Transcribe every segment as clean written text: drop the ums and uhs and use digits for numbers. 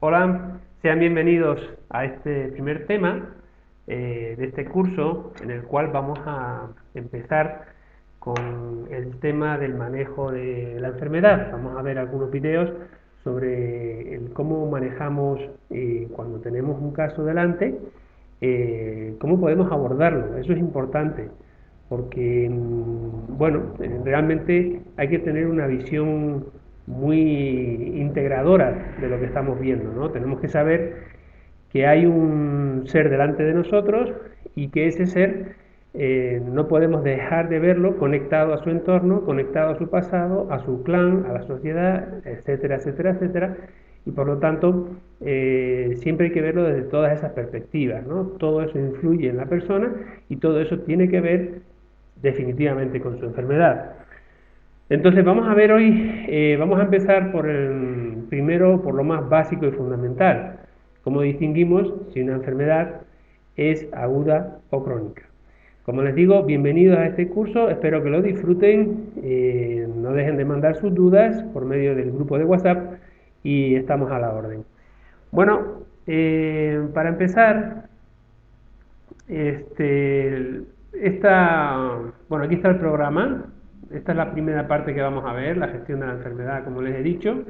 Hola, sean bienvenidos a este primer tema de este curso en el cual vamos a empezar con el tema del manejo de la enfermedad. Vamos a ver algunos videos sobre cómo manejamos cuando tenemos un caso delante, cómo podemos abordarlo. Eso es importante porque, bueno, realmente hay que tener una visión muy integradora de lo que estamos viendo, ¿no? Tenemos que saber que hay un ser delante de nosotros y que ese ser no podemos dejar de verlo conectado a su entorno, conectado a su pasado, a su clan, a la sociedad, etcétera, etcétera, etcétera. Y por lo tanto, siempre hay que verlo desde todas esas perspectivas, ¿no? Todo eso influye en la persona y todo eso tiene que ver definitivamente con su enfermedad. Entonces vamos a ver hoy, vamos a empezar por primero por lo más básico y fundamental. ¿Cómo distinguimos si una enfermedad es aguda o crónica? Como les digo, bienvenidos a este curso, espero que lo disfruten, no dejen de mandar sus dudas por medio del grupo de WhatsApp y estamos a la orden. Bueno, para empezar, bueno, aquí está el programa. Esta es la primera parte que vamos a ver, la gestión de la enfermedad, como les he dicho.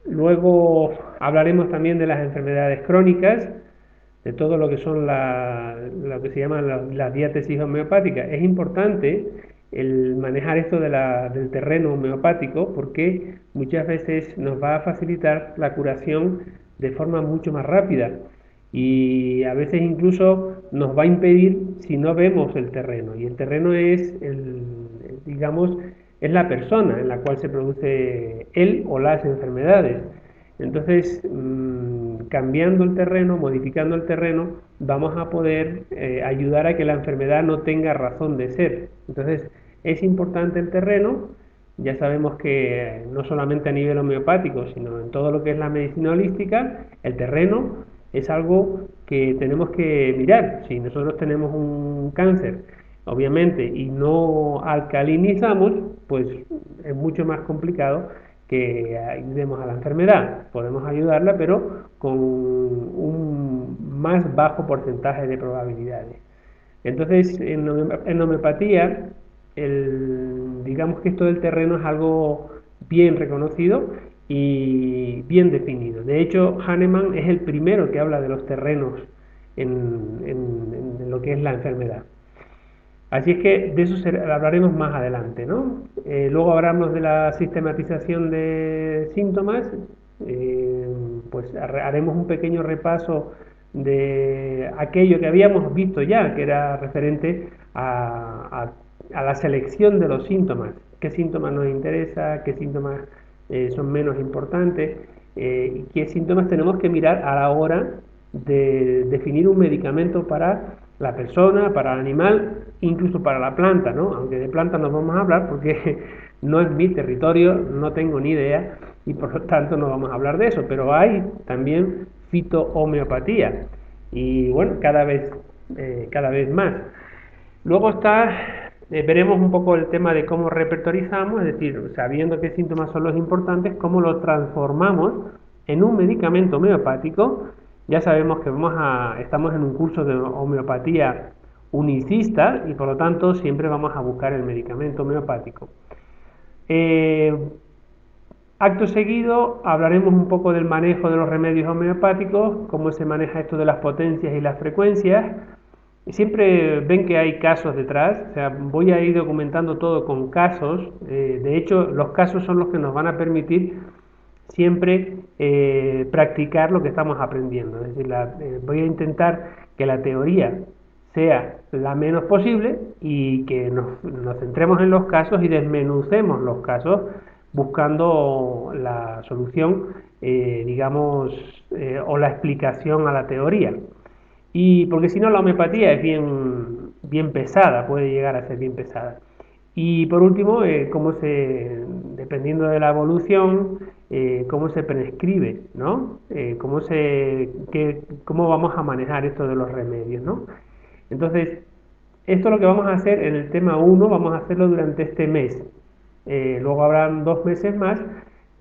Luego hablaremos también de las enfermedades crónicas, de todo lo que son lo que se llaman las diátesis homeopáticas. Es importante el manejar esto del terreno homeopático porque muchas veces nos va a facilitar la curación de forma mucho más rápida y a veces incluso nos va a impedir si no vemos el terreno. Y el terreno es, digamos, es la persona en la cual se produce él o las enfermedades. Entonces, cambiando el terreno, modificando el terreno, vamos a poder ayudar a que la enfermedad no tenga razón de ser. Entonces, es importante el terreno. Ya sabemos que no solamente a nivel homeopático, sino en todo lo que es la medicina holística, el terreno es algo que tenemos que mirar. Si nosotros tenemos un cáncer, obviamente, y no alcalinizamos, pues es mucho más complicado que ayudemos a la enfermedad. Podemos ayudarla, pero con un más bajo porcentaje de probabilidades. Entonces, en homeopatía, digamos que esto del terreno es algo bien reconocido y bien definido. De hecho, Hahnemann es el primero que habla de los terrenos en lo que es la enfermedad. Así es que de eso hablaremos más adelante, ¿no? Luego hablamos de la sistematización de síntomas, eh, pues haremos un pequeño repaso de aquello que habíamos visto ya, que era referente a la selección de los síntomas, qué síntomas nos interesa, qué síntomas son menos importantes y qué síntomas tenemos que mirar a la hora de definir un medicamento para la persona, para el animal, incluso para la planta, ¿no? Aunque de planta no vamos a hablar porque no es mi territorio, no tengo ni idea y por lo tanto no vamos a hablar de eso, pero hay también fitohomeopatía y bueno, cada vez más. Luego veremos un poco el tema de cómo repertorizamos, es decir, sabiendo qué síntomas son los importantes, cómo lo transformamos en un medicamento homeopático. Ya sabemos que estamos en un curso de homeopatía unicista y por lo tanto siempre vamos a buscar el medicamento homeopático. Acto seguido hablaremos un poco del manejo de los remedios homeopáticos, cómo se maneja esto de las potencias y las frecuencias. Siempre ven que hay casos detrás, o sea, voy a ir documentando todo con casos, de hecho los casos son los que nos van a permitir siempre practicar lo que estamos aprendiendo, es decir, voy a intentar que la teoría sea la menos posible y que nos centremos en los casos y desmenucemos los casos buscando la solución, digamos, o la explicación a la teoría. Y porque si no la homeopatía es bien pesada, puede llegar a ser bien pesada. Y por último, dependiendo de la evolución, cómo se prescribe, ¿no? Cómo vamos a manejar esto de los remedios, ¿no? Entonces, esto es lo que vamos a hacer en el tema 1, vamos a hacerlo durante este mes. Luego habrán 2 meses más,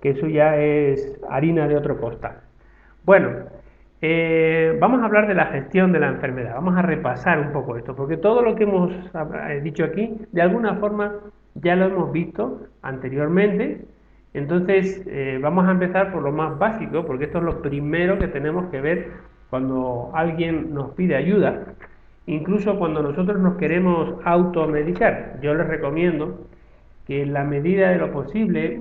que eso ya es harina de otro costal. Bueno, vamos a hablar de la gestión de la enfermedad. Vamos a repasar un poco esto, porque todo lo que hemos dicho aquí, de alguna forma ya lo hemos visto anteriormente. Entonces, vamos a empezar por lo más básico, porque esto es lo primero que tenemos que ver cuando alguien nos pide ayuda, incluso cuando nosotros nos queremos automedicar. Yo les recomiendo que en la medida de lo posible,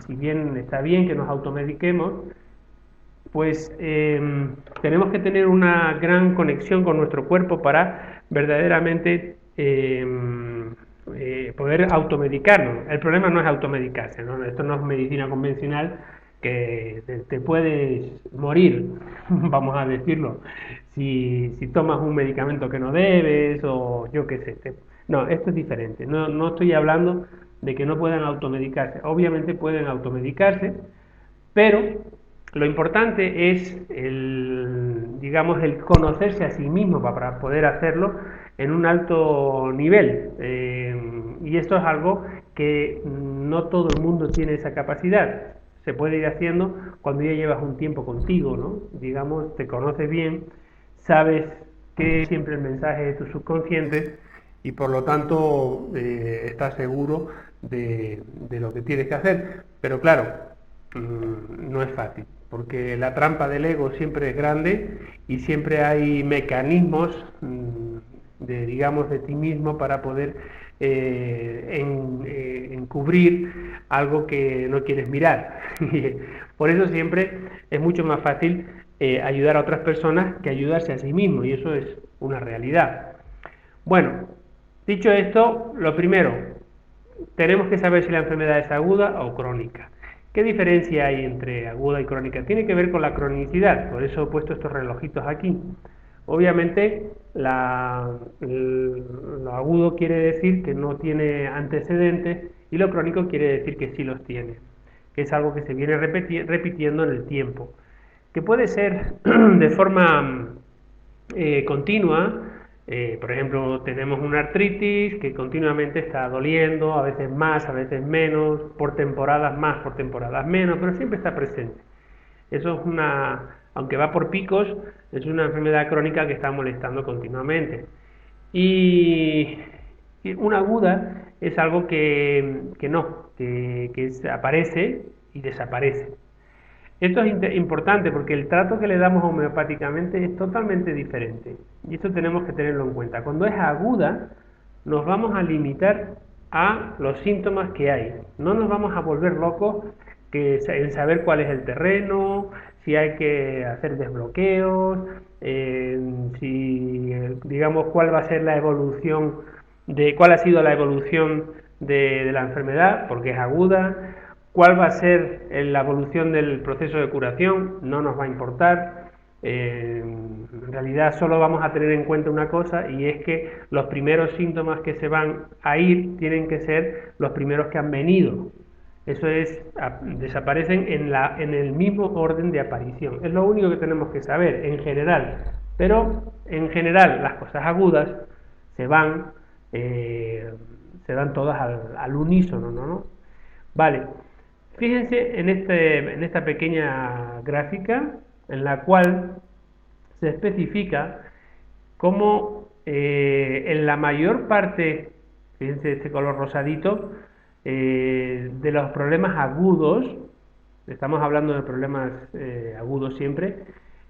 si bien está bien que nos automediquemos, pues tenemos que tener una gran conexión con nuestro cuerpo para verdaderamente poder automedicarnos. El problema no es automedicarse, ¿no? Esto no es medicina convencional que te puedes morir, vamos a decirlo, si tomas un medicamento que no debes o yo qué sé. No, esto es diferente. No estoy hablando de que no puedan automedicarse. Obviamente pueden automedicarse, pero lo importante es digamos, el conocerse a sí mismo para poder hacerlo en un alto nivel. Y esto es algo que no todo el mundo tiene esa capacidad. Se puede ir haciendo cuando ya llevas un tiempo contigo, ¿no? Digamos, te conoces bien, sabes que siempre el mensaje de tu subconsciente y por lo tanto estás seguro de lo que tienes que hacer. Pero claro, no es fácil, porque la trampa del ego siempre es grande y siempre hay mecanismos digamos, de ti mismo para poder encubrir algo que no quieres mirar. Por eso siempre es mucho más fácil ayudar a otras personas que ayudarse a sí mismo, y eso es una realidad. Bueno, dicho esto, lo primero, tenemos que saber si la enfermedad es aguda o crónica. ¿Qué diferencia hay entre aguda y crónica? Tiene que ver con la cronicidad, por eso he puesto estos relojitos aquí. Obviamente, lo agudo quiere decir que no tiene antecedentes y lo crónico quiere decir que sí los tiene, que es algo que se viene repitiendo en el tiempo, que puede ser de forma continua. Por ejemplo, tenemos una artritis que continuamente está doliendo, a veces más, a veces menos, por temporadas más, por temporadas menos, pero siempre está presente. Eso es aunque va por picos, es una enfermedad crónica que está molestando continuamente. Y una aguda es algo que aparece y desaparece. Esto es importante porque el trato que le damos homeopáticamente es totalmente diferente. Y esto tenemos que tenerlo en cuenta. Cuando es aguda, nos vamos a limitar a los síntomas que hay. No nos vamos a volver locos en saber cuál es el terreno, si hay que hacer desbloqueos, digamos, cuál va a ser la evolución, cuál ha sido la evolución de la enfermedad, porque es aguda. ¿Cuál va a ser la evolución del proceso de curación? No nos va a importar. En realidad solo vamos a tener en cuenta una cosa, y es que los primeros síntomas que se van a ir tienen que ser los primeros que han venido. Eso es, desaparecen en el mismo orden de aparición. Es lo único que tenemos que saber en general. Pero en general las cosas agudas se van todas al unísono, ¿no? Vale. Fíjense en esta pequeña gráfica en la cual se especifica cómo en la mayor parte, fíjense este color rosadito, de los problemas agudos, estamos hablando de problemas agudos siempre,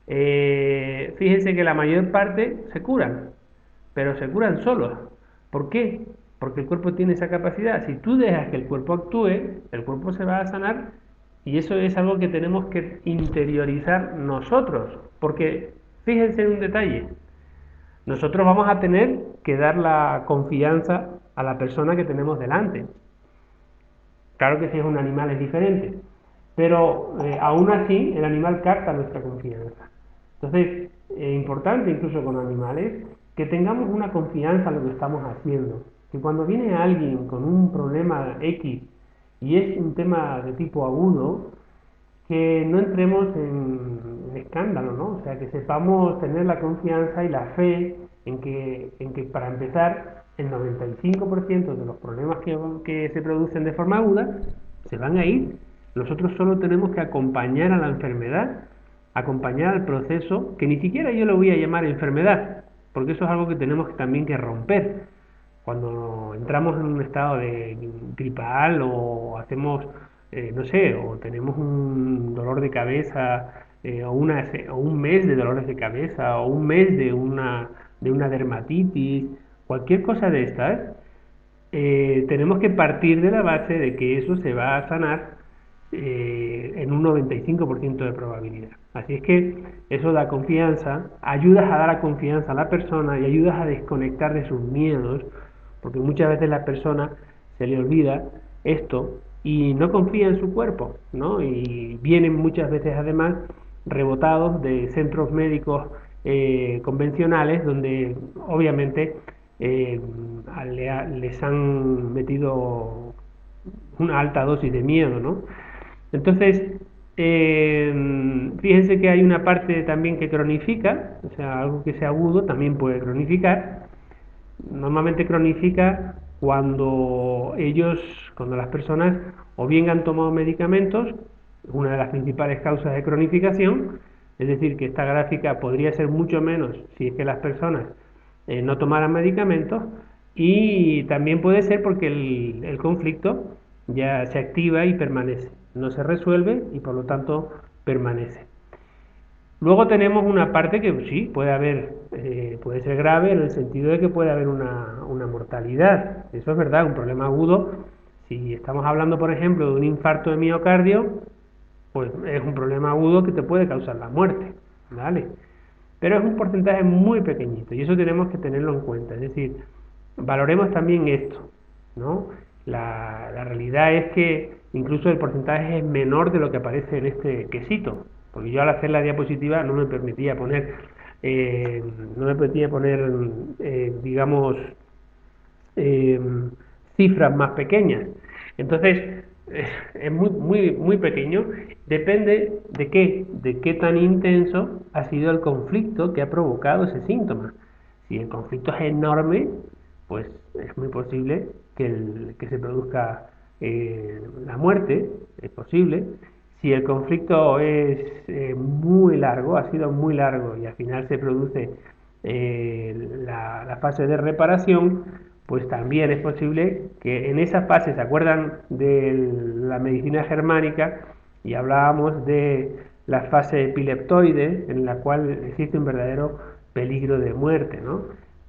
fíjense que la mayor parte se curan, pero se curan solos. ¿Por qué? Porque el cuerpo tiene esa capacidad. Si tú dejas que el cuerpo actúe, el cuerpo se va a sanar, y eso es algo que tenemos que interiorizar nosotros. Porque fíjense en un detalle, nosotros vamos a tener que dar la confianza a la persona que tenemos delante. Claro que si es un animal es diferente, pero aún así el animal capta nuestra confianza. Entonces, es importante incluso con animales que tengamos una confianza en lo que estamos haciendo. Que cuando viene alguien con un problema X y es un tema de tipo agudo, que no entremos en escándalo, ¿no? O sea, que sepamos tener la confianza y la fe en que para empezar, el 95% de los problemas que se producen de forma aguda se van a ir. Nosotros solo tenemos que acompañar a la enfermedad acompañar al proceso, que ni siquiera yo le voy a llamar enfermedad, porque eso es algo que tenemos también que romper. Cuando entramos en un estado de gripal o hacemos, no sé, o tenemos un dolor de cabeza, o un mes de dolores de cabeza, o un mes de una dermatitis, cualquier cosa de estas, tenemos que partir de la base de que eso se va a sanar en un 95% de probabilidad. Así es que eso da confianza, ayudas a dar confianza a la persona y ayudas a desconectar de sus miedos, porque muchas veces la persona se le olvida esto y no confía en su cuerpo, ¿no? Y vienen muchas veces además rebotados de centros médicos convencionales donde obviamente eh, les han metido una alta dosis de miedo, ¿no? Entonces, fíjense que hay una parte también que cronifica, o sea, algo que sea agudo también puede cronificar. Normalmente cronifica cuando las personas o bien han tomado medicamentos, una de las principales causas de cronificación, es decir, que esta gráfica podría ser mucho menos si es que las personas no tomaran medicamentos, y también puede ser porque el conflicto ya se activa y permanece, no se resuelve y por lo tanto permanece. Luego tenemos una parte que sí, puede ser grave en el sentido de que puede haber una mortalidad. Eso es verdad, un problema agudo. Si estamos hablando, por ejemplo, de un infarto de miocardio, pues es un problema agudo que te puede causar la muerte, ¿vale? Pero es un porcentaje muy pequeñito y eso tenemos que tenerlo en cuenta. Es decir, valoremos también esto, ¿no? La realidad es que incluso el porcentaje es menor de lo que aparece en este quesito, porque yo al hacer la diapositiva no me permitía poner, eh, no me permitía poner, digamos, eh, cifras más pequeñas. Entonces, es muy pequeño. Depende de qué tan intenso ha sido el conflicto que ha provocado ese síntoma. Si el conflicto es enorme, pues es muy posible que se produzca la muerte, es posible. Si el conflicto es muy largo, ha sido muy largo y al final se produce la fase de reparación, pues también es posible que en esa fase, ¿se acuerdan de la medicina germánica? Y hablábamos de la fase epileptoide, en la cual existe un verdadero peligro de muerte, ¿no?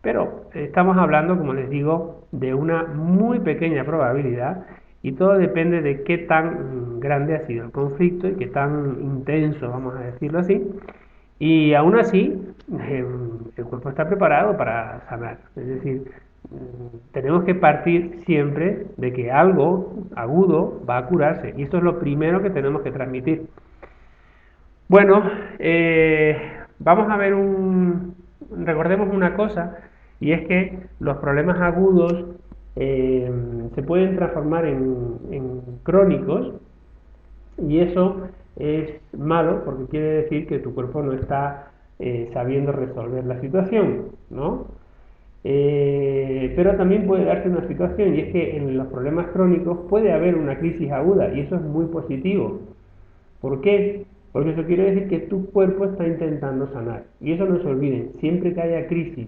Pero estamos hablando, como les digo, de una muy pequeña probabilidad y todo depende de qué tan grande ha sido el conflicto y qué tan intenso, vamos a decirlo así. Y aún así, el cuerpo está preparado para sanar. Es decir, tenemos que partir siempre de que algo agudo va a curarse. Y esto es lo primero que tenemos que transmitir. Bueno, vamos a ver recordemos una cosa, y es que los problemas agudos se pueden transformar en crónicos, y eso es malo porque quiere decir que tu cuerpo no está sabiendo resolver la situación, ¿no? Pero también puede darse una situación, y es que en los problemas crónicos puede haber una crisis aguda, y eso es muy positivo. ¿Por qué? Porque eso quiere decir que tu cuerpo está intentando sanar. Y eso no se olviden, siempre que haya crisis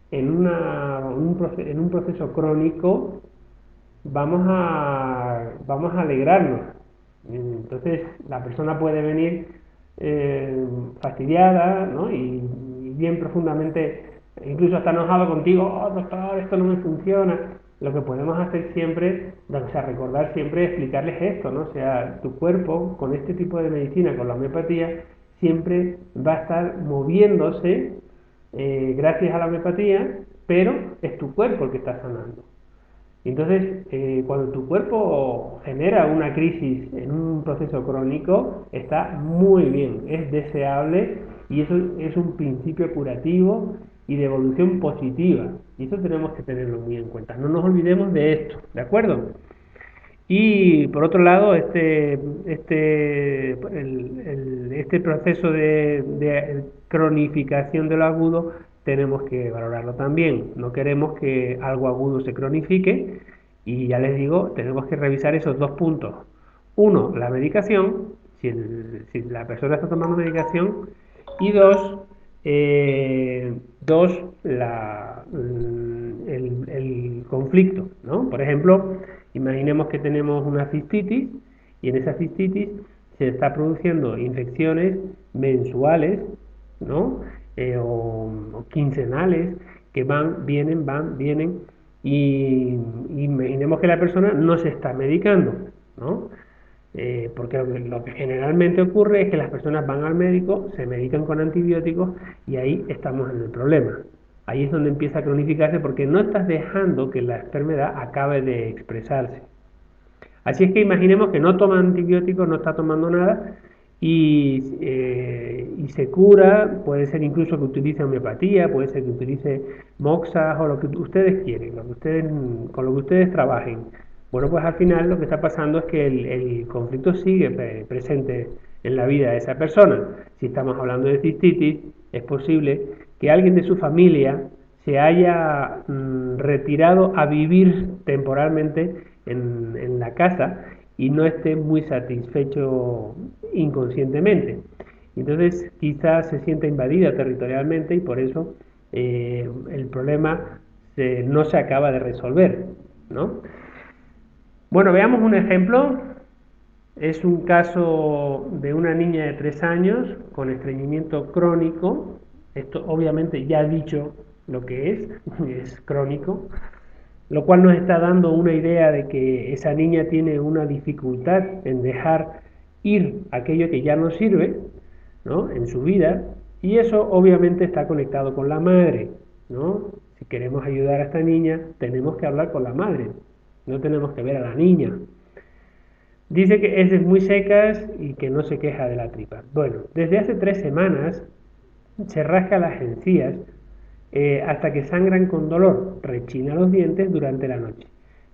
en un proceso crónico, vamos a alegrarnos. Entonces, la persona puede venir fastidiada, ¿no? Y bien profundamente, incluso hasta enojado contigo, oh doctor, esto no me funciona. Lo que podemos hacer siempre, o sea, recordar siempre, explicarles esto, ¿no? O sea, tu cuerpo con este tipo de medicina, con la homeopatía, siempre va a estar moviéndose gracias a la homeopatía, pero es tu cuerpo el que está sanando. Entonces, cuando tu cuerpo genera una crisis en un proceso crónico, está muy bien, es deseable, y eso es un principio curativo y de evolución positiva. Y eso tenemos que tenerlo muy en cuenta. No nos olvidemos de esto, ¿de acuerdo? Y por otro lado, este proceso de cronificación de lo agudo tenemos que valorarlo también. No queremos que algo agudo se cronifique, y ya les digo, tenemos que revisar esos dos puntos. Uno, la medicación, si la persona está tomando medicación, y dos, el conflicto, ¿no? Por ejemplo, imaginemos que tenemos una cistitis y en esa cistitis se está produciendo infecciones mensuales, ¿no? O quincenales que van, vienen y imaginemos que la persona no se está medicando, ¿no? Porque lo que generalmente ocurre es que las personas van al médico, se medican con antibióticos y ahí estamos en el problema. Ahí es donde empieza a cronificarse porque no estás dejando que la enfermedad acabe de expresarse. Así es que imaginemos que no toma antibióticos, no está tomando nada y se cura, puede ser incluso que utilice homeopatía, puede ser que utilice moxas o lo que ustedes quieren, con lo que ustedes trabajen. Bueno, pues al final lo que está pasando es que el conflicto sigue presente en la vida de esa persona. Si estamos hablando de cistitis, es posible que alguien de su familia se haya retirado a vivir temporalmente en la casa y no esté muy satisfecho inconscientemente. Entonces quizás se sienta invadida territorialmente y por eso el problema no se acaba de resolver, ¿no? Bueno, veamos un ejemplo. Es un caso de una niña de 3 años con estreñimiento crónico. Esto obviamente ya he dicho lo que es crónico, lo cual nos está dando una idea de que esa niña tiene una dificultad en dejar ir aquello que ya no sirve, ¿no? En su vida, y eso obviamente está conectado con la madre, ¿no? Si queremos ayudar a esta niña, tenemos que hablar con la madre, no tenemos que ver a la niña. Dice que es muy secas y que no se queja de la tripa. Bueno, desde hace 3 semanas se rasca las encías hasta que sangran con dolor, rechina los dientes durante la noche.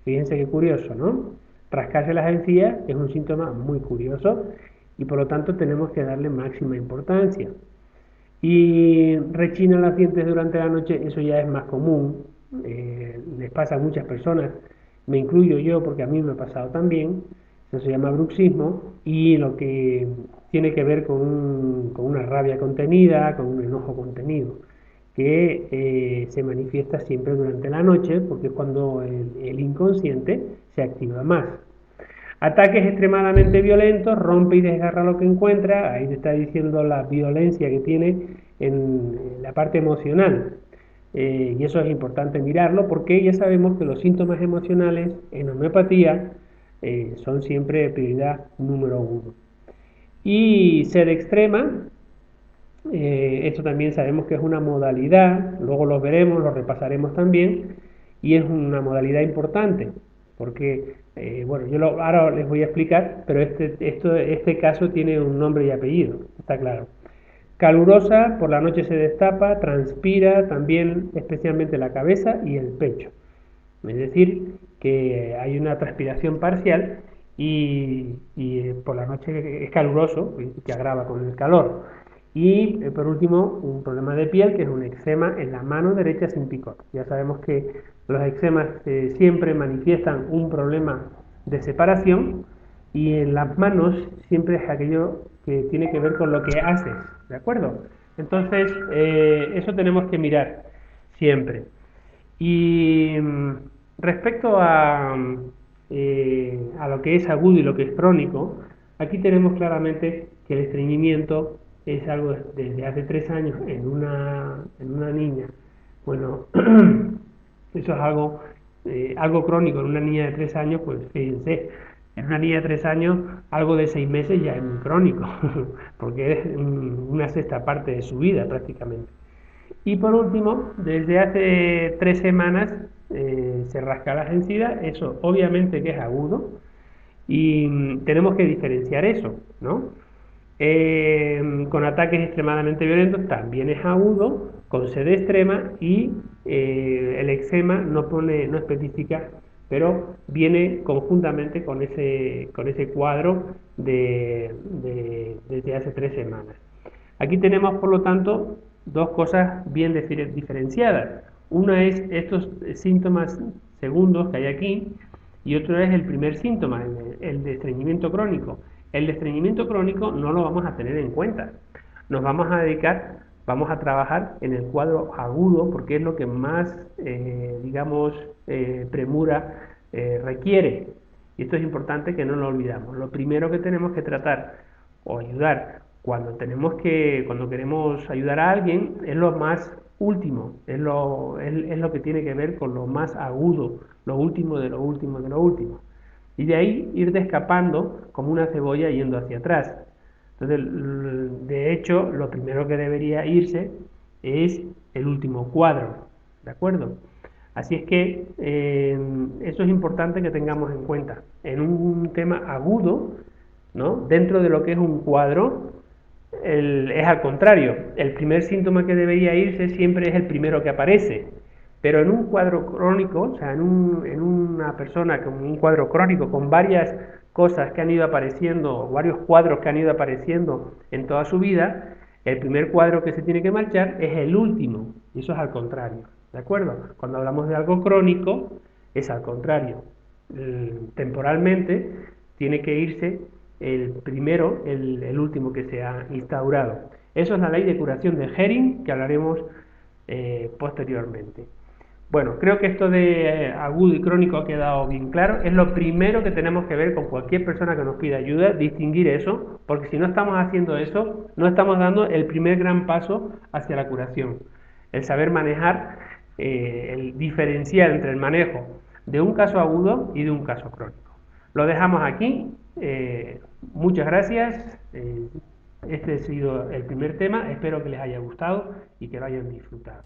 Fíjense qué curioso, ¿no? Rascarse las encías es un síntoma muy curioso y por lo tanto tenemos que darle máxima importancia. Y rechina los dientes durante la noche, eso ya es más común, les pasa a muchas personas, me incluyo yo porque a mí me ha pasado también, eso se llama bruxismo y lo que tiene que ver con una rabia contenida, con un enojo contenido que se manifiesta siempre durante la noche porque es cuando el inconsciente se activa más. Ataques extremadamente violentos, rompe y desgarra lo que encuentra, ahí te está diciendo la violencia que tiene en la parte emocional. Y eso es importante mirarlo porque ya sabemos que los síntomas emocionales en homeopatía son siempre prioridad número 1. Y sed extrema, esto también sabemos que es una modalidad, luego lo veremos, lo repasaremos también, y es una modalidad importante, porque, bueno, ahora les voy a explicar, pero este caso tiene un nombre y apellido, está claro. Calurosa, por la noche se destapa, transpira también especialmente la cabeza y el pecho. Es decir, que hay una transpiración parcial y por la noche es caluroso, que agrava con el calor. Y por último, un problema de piel que es un eczema en la mano derecha sin picor. Ya sabemos que los eczemas siempre manifiestan un problema de separación y en las manos siempre es aquello que tiene que ver con lo que haces, ¿de acuerdo? Entonces, eso tenemos que mirar siempre. Y respecto a lo que es agudo y lo que es crónico, aquí tenemos claramente que el estreñimiento es algo desde hace 3 años en una niña. Bueno, eso es algo crónico en una niña de 3 años, pues fíjense, en una niña de 3 años algo de 6 meses ya es muy crónico, porque es una sexta parte de su vida prácticamente. Y por último, desde hace 3 semanas se rasca las encías, eso obviamente que es agudo y tenemos que diferenciar eso, ¿no? Con ataques extremadamente violentos también es agudo, con sed extrema y el eczema no especifica, pero viene conjuntamente con ese cuadro desde hace 3 semanas. Aquí tenemos, por lo tanto, dos cosas bien diferenciadas. Una es estos síntomas segundos que hay aquí y otro es el primer síntoma, el de estreñimiento crónico, El estreñimiento crónico no lo vamos a tener en cuenta. Nos vamos a dedicar, vamos a trabajar en el cuadro agudo, porque es lo que más, digamos, premura requiere. Y esto es importante que no lo olvidamos. Lo primero que tenemos que tratar o ayudar cuando queremos ayudar a alguien es lo más último, es lo que tiene que ver con lo más agudo, lo último de lo último de lo último. Y de ahí ir descapando como una cebolla yendo hacia atrás. Entonces, de hecho, lo primero que debería irse es el último cuadro, ¿de acuerdo? Así es que eso es importante que tengamos en cuenta. En un tema agudo, ¿no? Dentro de lo que es un cuadro, es al contrario. El primer síntoma que debería irse siempre es el primero que aparece. Pero en un cuadro crónico, o sea, en una persona con un cuadro crónico, con varias cosas que han ido apareciendo, varios cuadros que han ido apareciendo en toda su vida, el primer cuadro que se tiene que marchar es el último, y eso es al contrario, ¿de acuerdo? Cuando hablamos de algo crónico, es al contrario. Temporalmente tiene que irse el primero, el último que se ha instaurado. Eso es la ley de curación de Hering, que hablaremos posteriormente. Bueno, creo que esto de agudo y crónico ha quedado bien claro. Es lo primero que tenemos que ver con cualquier persona que nos pida ayuda, distinguir eso, porque si no estamos haciendo eso, no estamos dando el primer gran paso hacia la curación. El saber manejar, el diferenciar entre el manejo de un caso agudo y de un caso crónico. Lo dejamos aquí. Muchas gracias. Este ha sido el primer tema. Espero que les haya gustado y que lo hayan disfrutado.